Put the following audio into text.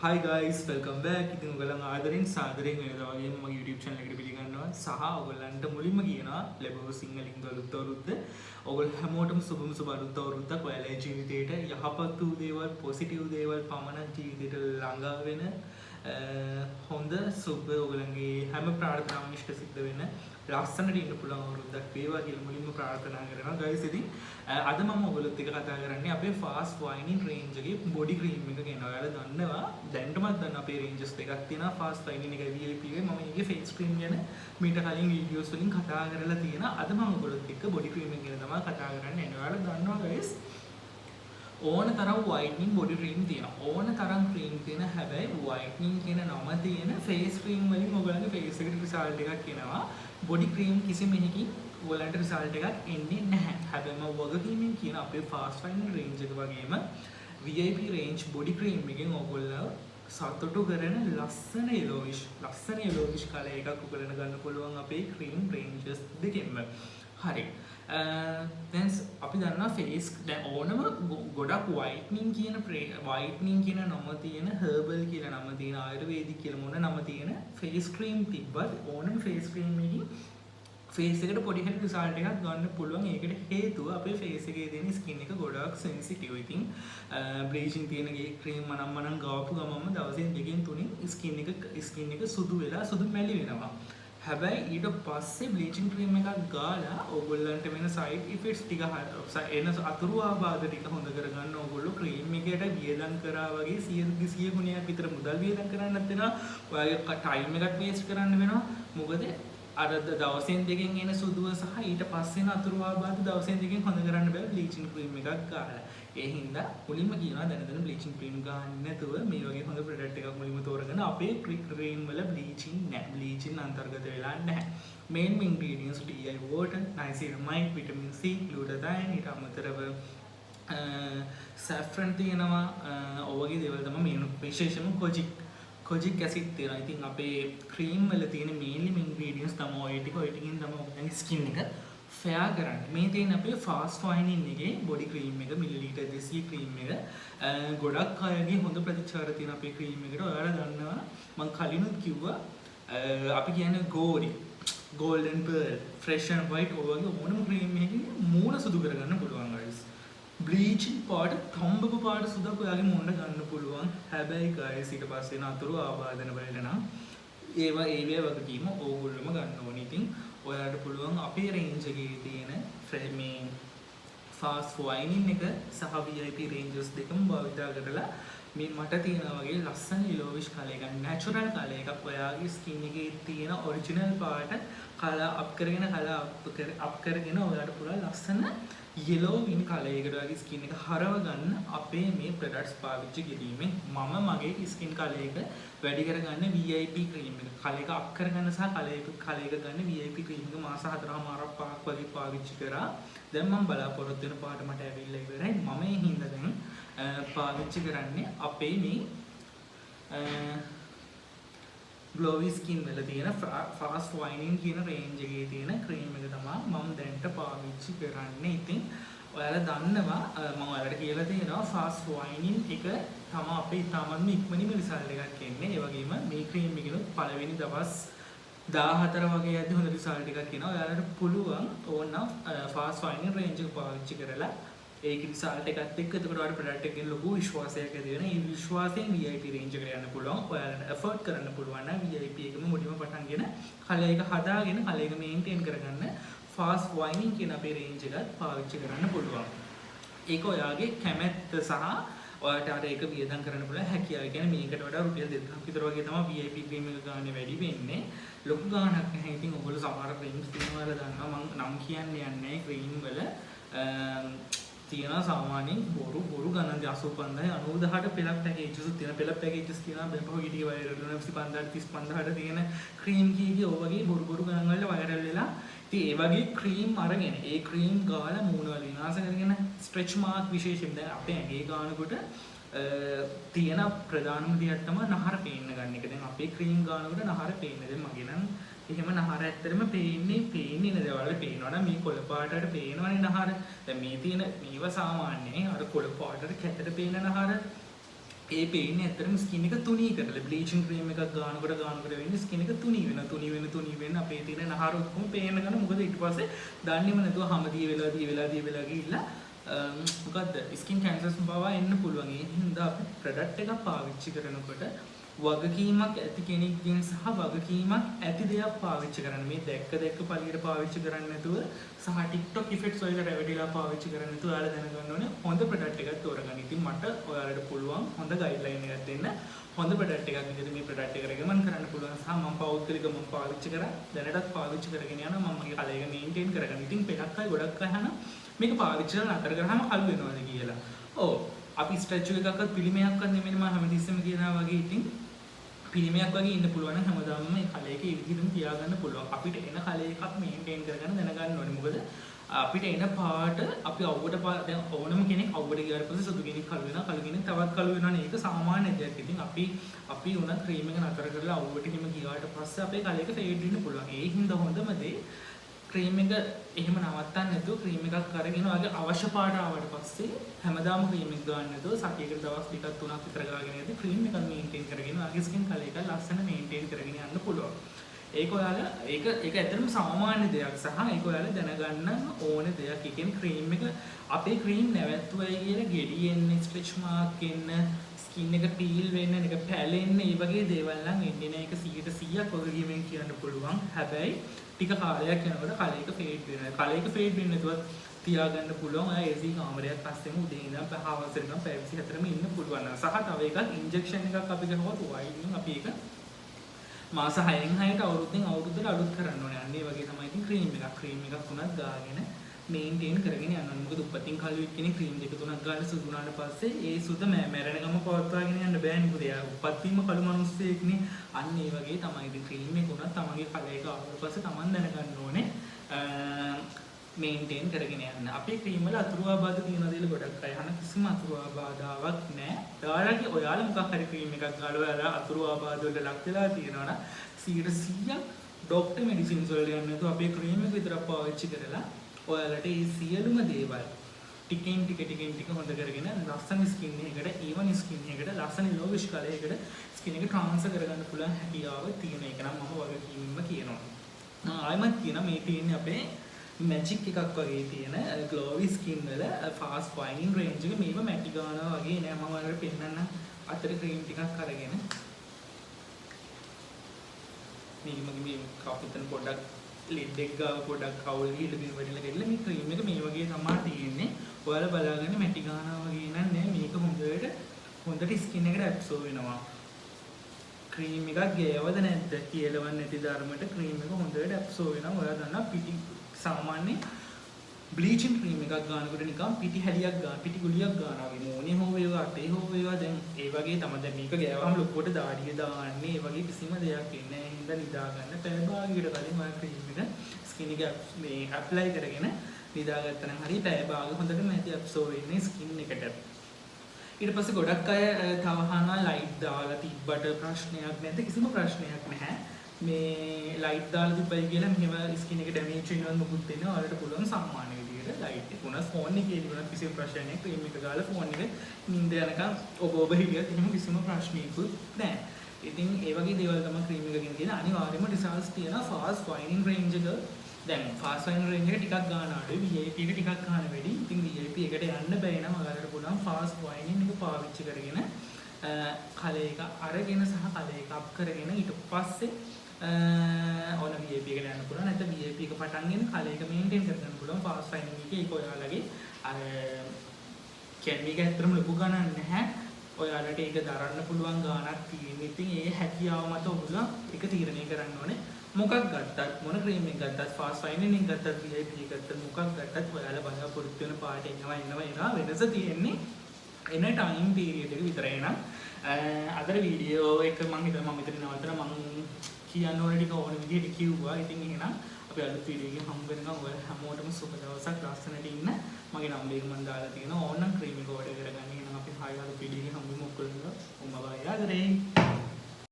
Hi guys, welcome back. ඉතින් ඔයගලන් ආදරෙන් සාදරයෙන් වෙනදා වගේම මගේ YouTube channel එකට පිළිගන්නවා. සහ ඔයගලන්ට මුලින්ම කියනවා ලැබුව සිංහලින් අලුත් අවුරුද්ද. ඔයගොල්ලෝ හැමෝටම සුබ අලුත් අවුරුද්දක්. ඔයාලගේ ජීවිතේට යහපත් වූ දේවල්, පොසිටිව් දේවල් පමණක් ජීවිතේට ළඟා වෙන හොඳ සුබ ඔයගලන්ගේ හැම ප්‍රාර්ථනාවම ඉෂ්ට සිද්ධ වෙන ලස්සනට ඉන්න පුළුවන් අවුරුද්දක් වේවා කියලා මුලින්ම ප්‍රාර්ථනා කරනවා. guys ඉතින් අද මම ඔයගොල්ලොත් එක්ක කතා කරන්නේ අපේ fast whitening range එකේ body cream එක ගැන. ඔයාලා දන්නවා දැන්ටමත් දන්න අපේ ranges දෙකක් තියෙනවා. fast whitening එකයි VIP එකයි. මම ඊගේ face cream ගැන මීට කලින් videos වලින් කතා කරලා තියෙනවා. අද මම ඔයගොල්ලොත් එක්ක body cream එක ගැන තමයි කතා කරන්නේ. ඔයාලා දන්නවා guys ඕන තරම් whitening body cream තියෙනවා. ඕන තරම් cream තියෙන හැබැයි whitening කියන නම තියෙන face cream වලින් ඔයගලගේ face එකට result එකක් එනවා. body cream කිසිම එකකින් ඔයාලට result එකක් එන්නේ නැහැ. හැබැයි මම වගකීමෙන් කියන අපේ fast whitening range එක වගේම VIP range body cream එකෙන් ඔයගොල්ලෝ සතුටු කරන ලස්සන yellowish colour එකක් ඔයගලට ගන්න පුළුවන් අපේ cream ranges දෙකෙන්ම. හරි. දැන් අපි දන්නවා face දැන් ඕනම ගොඩක් whitening කියන නම තියෙන herbal කියලා නම තියෙන ආයුර්වේදික කියලා මොන නම තියෙන face cream තිබ්බත් ඕනම face cream එකකින් face එකට පොඩි හරි result එකක් ගන්න පුළුවන්. ඒකට හේතුව අපේ face එකේ තියෙන skin එක ගොඩක් sensitive. ඉතින් bleaching තියෙන cream මනම් ගාපු ගමම දවසින් දෙකකින් තුනින් skin එක සුදු වෙලා සුදු මැලි වෙනවා. හැබැයි ඊට පස්සේ bleaching cream එකක් ගාලා ඕගොල්ලන්ට වෙන side effects ටික එන අතුරු ආබාධ ටික හොඳ කරගන්න ඕගොල්ලෝ cream එකට වියදම් කරා වගේ 100 ගුණයක් විතර මුදල් වියදම් කරන්නත් වෙනවා. ඔයාගේ time එකක් waste කරන්න වෙනවා. මොකද අර දවසෙන් දෙකෙන් එන සුදුව සහ ඊට පස්සේ එන අතුරු ආබාධ දවසෙන් දෙකෙන් හොඳ කරන්න බෑ bleaching cream එකක් ගාලා. ඒ හින්දා මුලින්ම කියනවා දැන bleaching cream ගන්න නැතුව මේ වගේ හොඳ product එකක් මුලින්ම තෝරගෙන අපේ cream වල bleaching අන්තර්ගත වෙලා නැහැ. main ingredients DI water, niacinamide, vitamin C, glutathione, ඊට අමතරව saffron තියෙනවා. ඔයගේ දේවල් තමයි මේ විශේෂම kojic acid තියෙනවා. ඉතින් අපේ cream වල තියෙන main ingredients තමයි ඔය ටිකෙන් තමයි ඔයගේ skin එක fair කරන්නේ. මේ තියෙන අපේ fast whitening එකේ body cream එක මිලිලීටර් 200 cream එක ගොඩක් අයගේ හොඳ ප්‍රතිචාර තියෙන අපේ cream එකට. ඔයාලා දන්නවා මම කලිනුත් කිව්වා අපි කියන්නේ golden pearl, fresh and white ඔයගේ ඕනම cream එකකින් මූණ සුදු කරගන්න පුළුවන් guys. bleaching පාට තඹපු පාට සුදක් ඔයාගේ මූණට ගන්න පුළුවන්. හැබැයි guys ඊට පස්සේ එන අතුරු ආබාධන වලට නම් ඒවා වගකීම ඕගොල්ලෝම ගන්න ඕනේ. ඉතින් ඔයාලට පුළුවන් අපේ range එකේ තියෙන මේ fast whitening එක සහ VIP ranges දෙකම භාවිතා කරලා මේ මට තියෙන වගේ ලස්සන yellowish colour එකක් natural colour එකක් ඔයාගේ skin එකේ තියෙන original පාට colour up කරගෙන ඔයාලට පුළුවන් ලස්සන yellow win colour එකකට ඔයාගේ skin එක හරව ගන්න අපේ මේ products පාවිච්චි කිරීමෙන් මම මගේ skin colour එක වැඩි කරගන්න VIP cream එක colour එක up කරගන්න සහ colour එක ගන්න VIP cream එක මාස 4මාරක් 5ක් වගේ පාවිච්චි කරා. දැන් මම බලාපොරොත්තු වෙන පාට මට ඇවිල්ලා ඉවරයි. මම ඒ හින්දා දැන් පාවිච්චි කරන්නේ අපේ මේ glowy skin වල තියෙන fast whitening කියන range එකේ තියෙන cream එක තමයි මම දැන්ට පාවිච්චි කරන්නේ. ඉතින් ඔයාලා දන්නවා මම ඔයාලට කියලා තියෙනවා fast whitening එක තමයි අපේ තාමත්ම ඉක්මනින්ම result එකක් එන්නේ. ඒ වගේම මේ cream එකේ පළවෙනි දවස් 14 වගේ යද්දි හොඳ result එකක් එනවා. ඔයාලට පුළුවන් ඕනනම් fast whitening range එක පාවිච්චි කරලා ඒක result එකත් එක්ක එතකොට ඔයාලට product එකෙන් ලොකු විශ්වාසයක් ඇති වෙනවා. ඒ විශ්වාසයෙන් VIP range එකට යන්න පුළුවන්. ඔයාලට afford කරන්න පුළුවන් නම් VIP එකම මුලින්ම පටන්ගෙන colour එක හදාගෙන colour එක maintain කරගන්න fast whitening කියන අපේ range එකත් පාවිච්චි කරන්න පුළුවන්. ඒක ඔයාගේ කැමැත්ත සහ ඔයාලට අර ඒක වියදම් කරන්න පුළුවන් හැකියාව. කියන්නේ මේකට වඩා රුපියල් 2000ක් විතර වගේ තමයි VIP cream එක ගන්න වැඩි වෙන්නේ. ලොකු ගාණක් නැහැ. ඉතින් ඔයගොල්ලෝ සමහර creams තියෙනවා වල දන්නවා. මම නම් කියන්නේ නැහැ cream වල තියෙනවා සාමාන්‍යයෙන් බොරු ගණන් 85000 90000ට පෙළක් පැකේජස් තියෙනවා. පෙළ පැකේජස් තියෙනවා. බෙම්පෝ ගිටිය වයිරල් වෙනවා. 25000 35000ට තියෙන cream කීකේ ඔය වගේ බොරු ගණන් වල වයිරල් වෙලා ඉතින් ඒ වගේ cream අරගෙන ඒ cream ගාලා මූණ වල විනාශ කරගෙන stretch mark විශේෂයෙන් දැන් අපේ ඇඟේ ගානකොට තියෙන ප්‍රධානම දෙයක් තමයි නහර පේන්න ගන්න එක. දැන් අපේ cream ගානකොට නහර පේන්නේ. දැන් මගේ නම් එහෙම නහර ඇත්තටම පේන්නේ නේද? ඔයාලට පේනවා නම් මේ කොළ පාටට පේනවනේ නහර. දැන් මේ තියෙන මේව සාමාන්‍යයෙන් අර කොළ පාටට කැතට පේන නහර ඒ පේන්නේ ඇත්තටම ස්කින් එක තුනී කරලා බ්ලීචින් ක්‍රීම් එකක් ගන්නකොට වෙන්නේ ස්කින් එක තුනී වෙන අපේ තියෙන නහර ඔක්කොම පේන්න ගන්න. මොකද ඊට පස්සේ දන්නේම නැතුව හැම දිය වෙලා ගිහිල්ලා මොකද්ද ස්කින් කැන්සර්ස් බව එන්න පුළුවන්. ඒ හින්දා අපි ප්‍රොඩක්ට් එකක් පාවිච්චි කරනකොට වගකීමක් ඇති කෙනෙක්ගෙන් සහ වගකීමක් ඇති දෙයක් පාවිච්චි කරන්න. මේ දැක්ක පළියට පාවිච්චි කරන්නේ නැතුව සහ TikTok effects වලට රැවටිලා පාවිච්චි කරන්නේ නැතුව ඔයාලා දැනගන්න ඕනේ හොඳ ප්‍රොඩක්ට් එකක් තෝරගන්න. ඉතින් මට ඔයාලට පුළුවන් හොඳ ගයිඩ්ලයින් එකක් දෙන්න. හොඳ ප්‍රොඩක්ට් එකක් විදිහට මේ ප්‍රොඩක්ට් එක රෙකමන්ඩ් කරන්න පුළුවන් සහ මම පෞද්ගලිකව මම පාවිච්චි කරා දැනටත් පාවිච්චි කරගෙන යනවා. මම මගේ කලයක මේන්ටේන් කරගන්න. ඉතින් පෙරක් අය ගොඩක් අය අහන මේක පාවිච්චි කරලා නතර කරාම කළු වෙනවද කියලා. ඔව් අපි ස්ටැචු එකක්වත් පිළිමයක්වත් නෙමෙයි මම හැමතිස්සෙම කියනවා වගේ. ඉතින් පිළිමයක් වගේ ඉන්න පුළුවන් නම් හැමදාම මේ කලයක ඒ විදිහටම තියාගන්න පුළුවන්. අපිට එන කලය එකක් මේන්ටේන් කරගන්න දැනගන්න ඕනේ. මොකද අපිට එන පාට අපි අවුවට දැන් ඕනම කෙනෙක් අවුවට ගියාට පස්සේ සුදු කෙනෙක් කළු වෙනවා, කළු කෙනෙක් තවත් කළු වෙනවා. ඒක සාමාන්‍ය දෙයක්. ඉතින් අපි උනත් ක්‍රීම් එක නතර කරලා අවුවට හිම ගියාට පස්සේ අපේ කලයක ෆේඩ් වෙන්න පුළුවන්. ඒ හින්දා හොඳම දේ ක්‍රීම් එක එහෙම නවත්තන්න නැතුව ක්‍රීම් එකක් අරගෙන ඔයාගේ අවශ්‍ය පාට ආවට පස්සේ හැමදාම ක්‍රීම් එක ගන්න නැතුව සතියකට දවස් දෙකක් තුනක් විතර ගාගෙන යද්දි ක්‍රීම් එකක් මේන්ටේන් කරගෙන ඔයාගේ ස්කින් කලර් එක ලස්සන මේන්ටේන් කරගෙන යන්න පුළුවන්. ඒක ඔයාලා ඒක ඇත්තටම සාමාන්‍ය දෙයක් සහ ඒක ඔයාලා දැනගන්න ඕන දෙයක්. ඒ කියන්නේ ක්‍රීම් එක අපේ ක්‍රීම් නැවැත්තුවයි කියලා ගෙඩි එන්නේ, ස්ට්‍රෙච් මාක් එන්න, ස්කින් එක පීල් වෙන්න, එක පැලෙන්න, මේ වගේ දේවල් නම් එන්නේ නැහැ. ඒක 100%ක් වගකීමෙන් කියන්න පුළුවන්. හැබැයි ටික කාලයක් යනකොට කලයක ෆේඩ් වෙනවා. කලයක ෆේඩ් වෙන්නේ නැතුවත් තියාගන්න පුළුවන්. ඔයා AC කාමරයක් පස්සෙම උදේ ඉඳන් හවස වෙනකම් පැය 24ම ඉන්න පුළුවන්. සහ තව එකක් ඉන්ජෙක්ෂන් එකක් අපි ගහුවොත් වයිඩ්නින් අපි ඒක මාස 6න් 6ට අවුරුද්දෙන් අවුරුද්දට අලුත් කරන්න ඕනේ. අන්න ඒ වගේ තමයි ඉතින් ක්‍රීම් එකක් උනත් ගාගෙන මේන්ටේන් කරගෙන යන්න ඕනේ. මොකද උපතින් කළු කෙනෙක් ක්‍රීම් දෙක තුනක් ගාලා සුදු වුණාට පස්සේ ඒ සුද මැරෙනකම පවත්වාගෙන යන්න බෑනේ. මොකද එයා උපත්තිම කළු මිනිස්සෙක්නේ. අන්න ඒ වගේ තමයි ඉතින් ක්‍රීම් එක උනත් තමන්ගේ කලයක ආවට පස්සේ තමන් දැනගන්න ඕනේ මේන්ටේන් කරගෙන යන්න. අපේ ක්‍රීම් වල අතුරු ආබාධ තියෙන දේල ගොඩක් අය අහන කිසිම අතුරු ආබාධාවක් නැහැ. ඔයාලා මොකක් හරි ක්‍රීම් එකක් ගාලා ඔයාලා අතුරු ආබාධ වලට ලක් වෙලා තියෙනවා නම් 100% ඩොක්ටර් මෙඩිසින්ස් වලට යන්න නැතුව අපේ ක්‍රීම් එක විතරක් පාවිච්චි කරලා ඔයාලට මේ සියලුම දේවල් ටිකෙන් ටික හොඳ කරගෙන ලස්සන ස්කින් එකකට, ඊවන් ස්කින් එකකට, ලස්සන ලෝවිෂ් කලයකට ස්කින් එක ට්‍රාන්ස්ෆර් කරගන්න පුළුවන් හැකියාව තියෙන එක නම් මම වගකීමෙන්ම කියනවා. ආයෙමත් කියනවා මේ තියෙන්නේ අපේ මැජික් එකක් වගේ තියෙන ග්ලෝවි ස්කින් වල ෆාස්ට් වයිනින් රේන්ජ් එක. මේව මැටි ගන්නවා වගේ නෑ. මම ඔයාලට පෙන්නන්න අතර ක්‍රීම් ටිකක් අරගෙන මේ කපිටන් පොඩක් ලිඩ් එක ගාව පොඩක් කවුල් ගිහලා බිම වැටිලා ගිහලා මේ ක්‍රීම් එක මේ වගේ තමයි තියෙන්නේ. ඔයාලා බලාගන්න මැටි ගන්නවා වගේ නෑ. මේක හොඳට ස්කින් එකට ඇබ්සෝර් වෙනවා. ක්‍රීම් එකක් ගෑවද නැද්ද කියලාවත් නැති ධර්මයට ක්‍රීම් එක හොඳට ඇබ්සෝර් වෙනවා. ඔයා දන්නා පිටි සාමාන්‍ය බ්ලීචින් ක්‍රීම් එකක් ගන්නකොට නිකන් පිටි හැලියක් ගන්න, පිටි ගුලියක් ගන්නවා වගේ. මොනේ හෝ වේවා, අතේ හෝ වේවා. දැන් ඒ වගේ තමයි දැන් මේක ගෑවම ලොකුවට දාඩිය දාන්නේ. ඒ වගේ කිසිම දෙයක් ඉන්නේ නැහැ. හින්දා නිදා ගන්න. පැය භාගයකට කලින් ඔය ක්‍රීම් එක ස්කින් එක මේ ඇප්ලයි කරගෙන නිදාගත්තා නම් හරිය පැය භාග හොඳට මැටි ඇබ්සෝර් වෙන්නේ ස්කින් එකට. ඊට පස්සේ ගොඩක් අය තව අහනවා ලයිට් දාලා තිබ්බට ප්‍රශ්නයක් නැද්ද? කිසිම ප්‍රශ්නයක් නැහැ. මේ ලයිට් දාලා තිබ්බයි කියලා මෙහෙම ස්කින් එක ඩැමේජ් වෙනවද මොකුත් වෙන්නේ ඔයාලට පුළුවන් සාමාන්‍ය විදිහට ලයිට් එක උනස් ෆෝන් එකේ තිබුණත් කිසිම ප්‍රශ්නයක් නැහැ. ක්‍රීම් එක ගාලා ෆෝන් එක නිින්ද යනකම් ඔබ හිටියත් එහෙම කිසිම ප්‍රශ්නයකුත් නැහැ. ඉතින් ඒ වගේ දේවල් තමයි ක්‍රීම් එකකින් තියෙන අනිවාර්යයෙන්ම රිසල්ට්ස් තියෙනවා. ෆාස්ට් වයිනින් රේන්ජ් එක දැන් ෆාස්ට් වයිනින් රේන්ජ් එක ටිකක් ගන්න අඩුයි. VIP එක ටිකක් ගන්න වැඩි. ඉතින් VIP එකට යන්න බැහැ නම් ඔයාලට පුළුවන් ෆාස්ට් වයිනින් එක පාවිච්චි කරගෙන කලයක අරගෙන සහ කලයක අප් කරගෙන ඊට පස්සේ ඕන VIP එකට යන්න පුළුවන්. නැත්නම් VIP එක පටන්ගෙන කලයක මේන්ටේන් කරගන්න පුළුවන්. ෆාස්ට් වයිනින් එකේ ඒක ඔයාලගේ අර කැමි එක ඇත්තටම ලොකු ගණන් නැහැ. ඔයාලට ඒක දරන්න පුළුවන් ගාණක් තියෙන. ඉතින් ඒ හැකියාව මත ඔයගොල්ලෝ ඒක තීරණය කරන්න ඕනේ. මොකක් ගත්තත් මොන ක්‍රීම් එකක් ගත්තත් ෆාස්ට් වයිනින් එකක් ගත්තත් VIP එකක් ගත්තත් මොකක් ගත්තත් ඔයාලා බලාපොරොත්තු වෙන පාට එනවා වෙනස තියෙන්නේ එන ටයිම් පීරියඩ් එක විතරයි. නම් අදර වීඩියෝ එක මම හිතුවා මම මෙතන නවත්තලා මම කියන්න ඕන ටික ඕන විදිහට කිව්වා. ඉතින් එහෙනම් අපි අලුත් වීඩියෝ එකකින් හම්බ වෙනවා. ඔයාලා හැමෝටම සුබ දවසක් ලස්සනට ඉන්න. මගේ නම්බර් එක මම දාලා තියෙනවා. ඕනනම් ක්‍රීම් එක ඕඩර් කරගන්න. එහෙනම් අපි හායි අලුත් වීඩියෝ එකකින් හම්බ වෙමු. ඔක්කොම බයි ආදරේ.